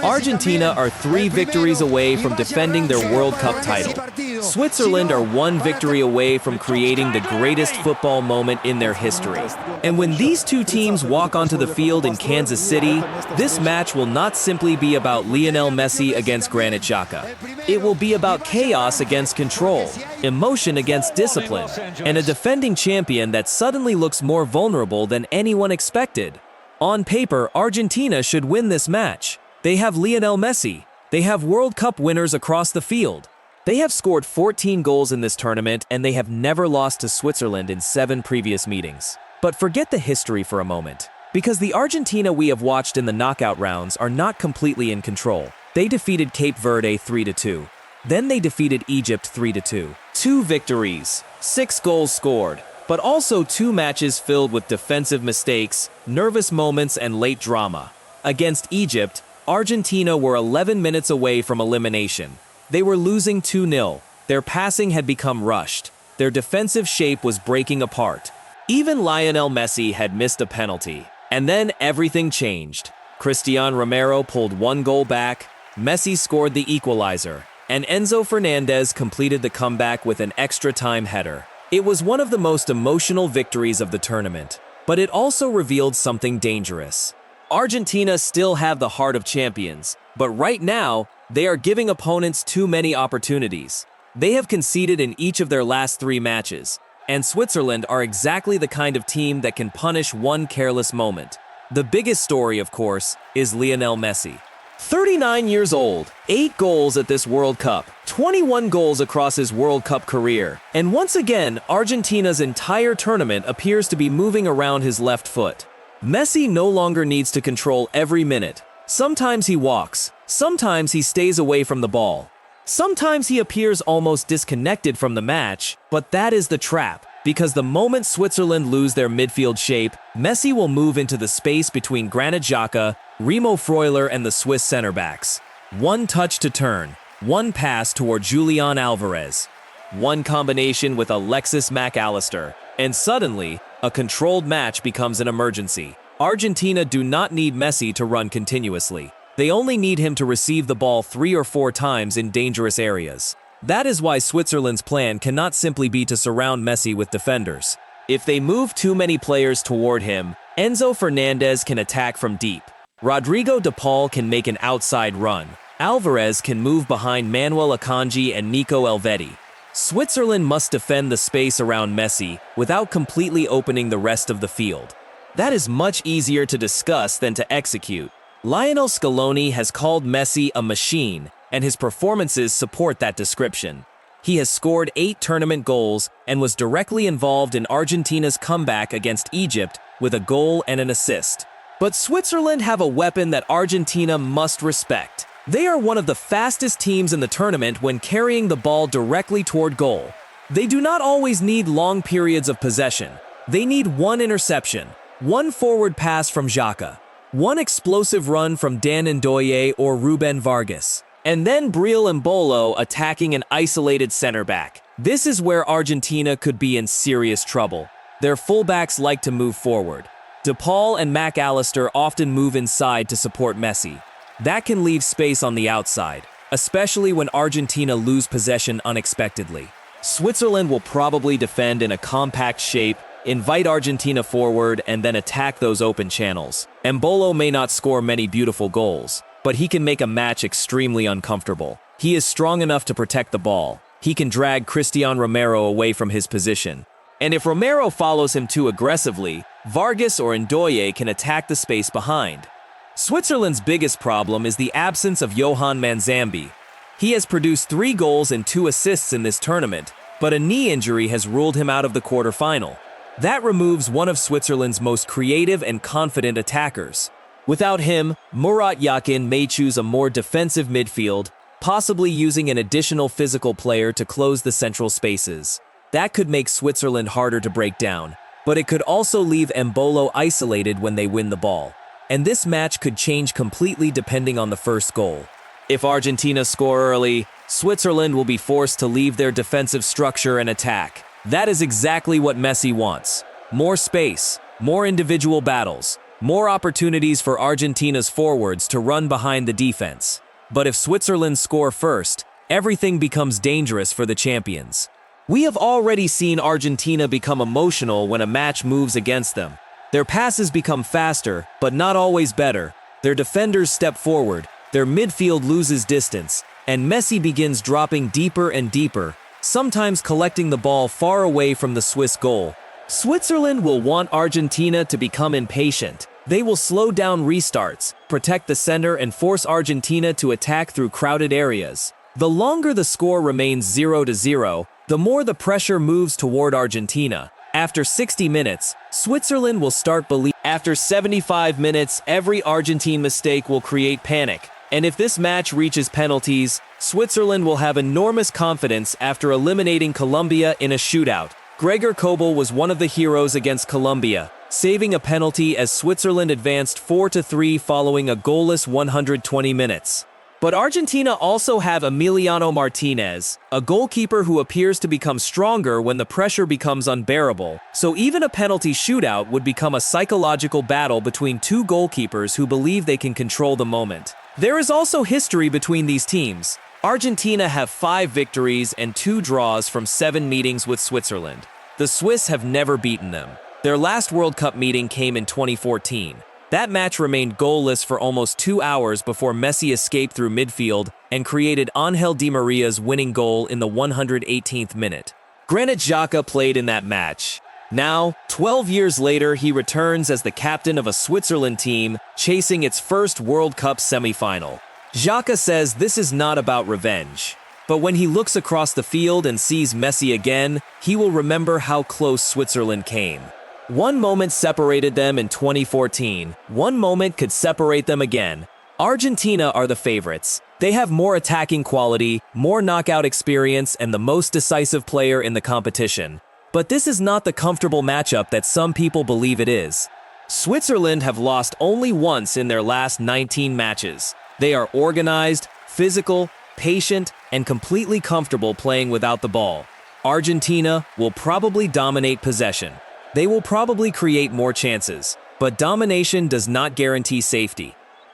Argentina are 3 victories away from defending their World Cup title. Switzerland are 1 victory away from creating the greatest football moment in their history. And when these 2 teams walk onto the field in Kansas City, this match will not simply be about Lionel Messi against Granit Xhaka. It will be about chaos against control, emotion against discipline, and a defending champion that suddenly looks more vulnerable than anyone expected. On paper, Argentina should win this match. They have Lionel Messi. They have World Cup winners across the field. They have scored 14 goals in this tournament, and they have never lost to Switzerland in 7 previous meetings. But forget the history for a moment, because the Argentina we have watched in the knockout rounds are not completely in control. They defeated Cape Verde 3-2. Then they defeated Egypt 3-2. 2 victories, 6 goals scored, but also 2 matches filled with defensive mistakes, nervous moments, and late drama. Against Egypt, Argentina were 11 minutes away from elimination. They were losing 2-0. Their passing had become rushed. Their defensive shape was breaking apart. Even Lionel Messi had missed a penalty. And then everything changed. Cristian Romero pulled 1 goal back, Messi scored the equalizer, and Enzo Fernandez completed the comeback with an extra-time header. It was one of the most emotional victories of the tournament, but it also revealed something dangerous. Argentina still have the heart of champions, but right now, they are giving opponents too many opportunities. They have conceded in each of their last 3 matches, and Switzerland are exactly the kind of team that can punish one careless moment. The biggest story, of course, is Lionel Messi. 39 years old, 8 goals at this World Cup, 21 goals across his World Cup career, and once again, Argentina's entire tournament appears to be moving around his left foot. Messi no longer needs to control every minute. Sometimes he walks, sometimes he stays away from the ball. Sometimes he appears almost disconnected from the match, but that is the trap, because the moment Switzerland lose their midfield shape, Messi will move into the space between Granit Xhaka, Remo Freuler, and the Swiss center-backs. 1 touch to turn, 1 pass toward Julian Alvarez, 1 combination with Alexis Mac Allister, and suddenly, a controlled match becomes an emergency. Argentina do not need Messi to run continuously. They only need him to receive the ball 3 or 4 times in dangerous areas. That is why Switzerland's plan cannot simply be to surround Messi with defenders. If they move too many players toward him, Enzo Fernandez can attack from deep. Rodrigo de Paul can make an outside run. Alvarez can move behind Manuel Akanji and Nico Elvedi. Switzerland must defend the space around Messi without completely opening the rest of the field. That is much easier to discuss than to execute. Lionel Scaloni has called Messi a machine, and his performances support that description. He has scored 8 tournament goals and was directly involved in Argentina's comeback against Egypt with a goal and an assist. But Switzerland have a weapon that Argentina must respect. They are one of the fastest teams in the tournament when carrying the ball directly toward goal. They do not always need long periods of possession. They need 1 interception, 1 forward pass from Xhaka, 1 explosive run from Ndoye or Rubén Vargas, and then Breel Embolo attacking an isolated center back. This is where Argentina could be in serious trouble. Their fullbacks like to move forward. De Paul and Mac Allister often move inside to support Messi. That can leave space on the outside, especially when Argentina lose possession unexpectedly. Switzerland will probably defend in a compact shape, invite Argentina forward, and then attack those open channels. Embolo may not score many beautiful goals, but he can make a match extremely uncomfortable. He is strong enough to protect the ball. He can drag Cristian Romero away from his position. And if Romero follows him too aggressively, Vargas or Ndoye can attack the space behind. Switzerland's biggest problem is the absence of Johan Manzambi. He has produced 3 goals and 2 assists in this tournament, but a knee injury has ruled him out of the quarterfinal. That removes one of Switzerland's most creative and confident attackers. Without him, Murat Yakin may choose a more defensive midfield, possibly using an additional physical player to close the central spaces. That could make Switzerland harder to break down, but it could also leave Embolo isolated when they win the ball. And this match could change completely depending on the first goal. If Argentina score early, Switzerland will be forced to leave their defensive structure and attack. That is exactly what Messi wants. More space, more individual battles. more opportunities for Argentina's forwards to run behind the defense. But if Switzerland score first, everything becomes dangerous for the champions. We have already seen Argentina become emotional when a match moves against them. Their passes become faster, but not always better. Their defenders step forward, their midfield loses distance, and Messi begins dropping deeper and deeper, sometimes collecting the ball far away from the Swiss goal. Switzerland will want Argentina to become impatient. They will slow down restarts, protect the center, and force Argentina to attack through crowded areas. The longer the score remains 0-0, the more the pressure moves toward Argentina. After 60 minutes, Switzerland will start believing. After 75 minutes, every Argentine mistake will create panic. And if this match reaches penalties, Switzerland will have enormous confidence after eliminating Colombia in a shootout. Gregor Kobel was one of the heroes against Colombia, saving a penalty as Switzerland advanced 4-3 following a goalless 120 minutes. But Argentina also have Emiliano Martinez, a goalkeeper who appears to become stronger when the pressure becomes unbearable, so even a penalty shootout would become a psychological battle between two goalkeepers who believe they can control the moment. There is also history between these teams. Argentina have 5 victories and 2 draws from 7 meetings with Switzerland. The Swiss have never beaten them. Their last World Cup meeting came in 2014. That match remained goalless for almost 2 hours before Messi escaped through midfield and created Angel Di Maria's winning goal in the 118th minute. Granit Xhaka played in that match. Now, 12 years later, he returns as the captain of a Switzerland team, chasing its first World Cup semi-final. Xhaka says this is not about revenge. But when he looks across the field and sees Messi again, he will remember how close Switzerland came. One moment separated them in 2014. One moment could separate them again. Argentina are the favorites. They have more attacking quality, more knockout experience, and the most decisive player in the competition. But this is not the comfortable matchup that some people believe it is. Switzerland have lost only once in their last 19 matches. They are organized, physical, patient, and completely comfortable playing without the ball. Argentina will probably dominate possession. They will probably create more chances, but domination does not guarantee safety.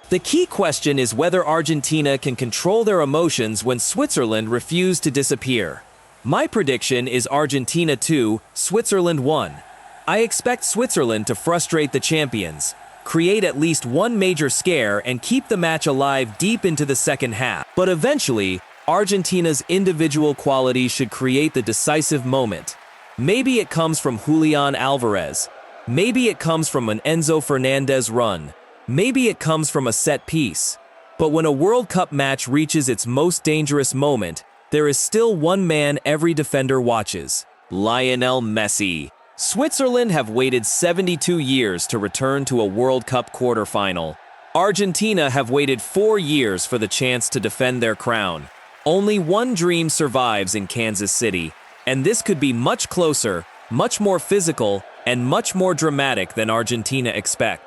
The key question is whether Argentina can control their emotions when Switzerland refuse to disappear. My prediction is Argentina 2, Switzerland 1. I expect Switzerland to frustrate the champions, create at least one major scare, and keep the match alive deep into the second half. But eventually, Argentina's individual quality should create the decisive moment. Maybe it comes from Julian Alvarez. Maybe it comes from an Enzo Fernandez run. Maybe it comes from a set piece. But when a World Cup match reaches its most dangerous moment, there is still one man every defender watches: Lionel Messi. Switzerland have waited 72 years to return to a World Cup quarterfinal. Argentina have waited 4 years for the chance to defend their crown. Only one dream survives in Kansas City, and this could be much closer, much more physical, and much more dramatic than Argentina expects.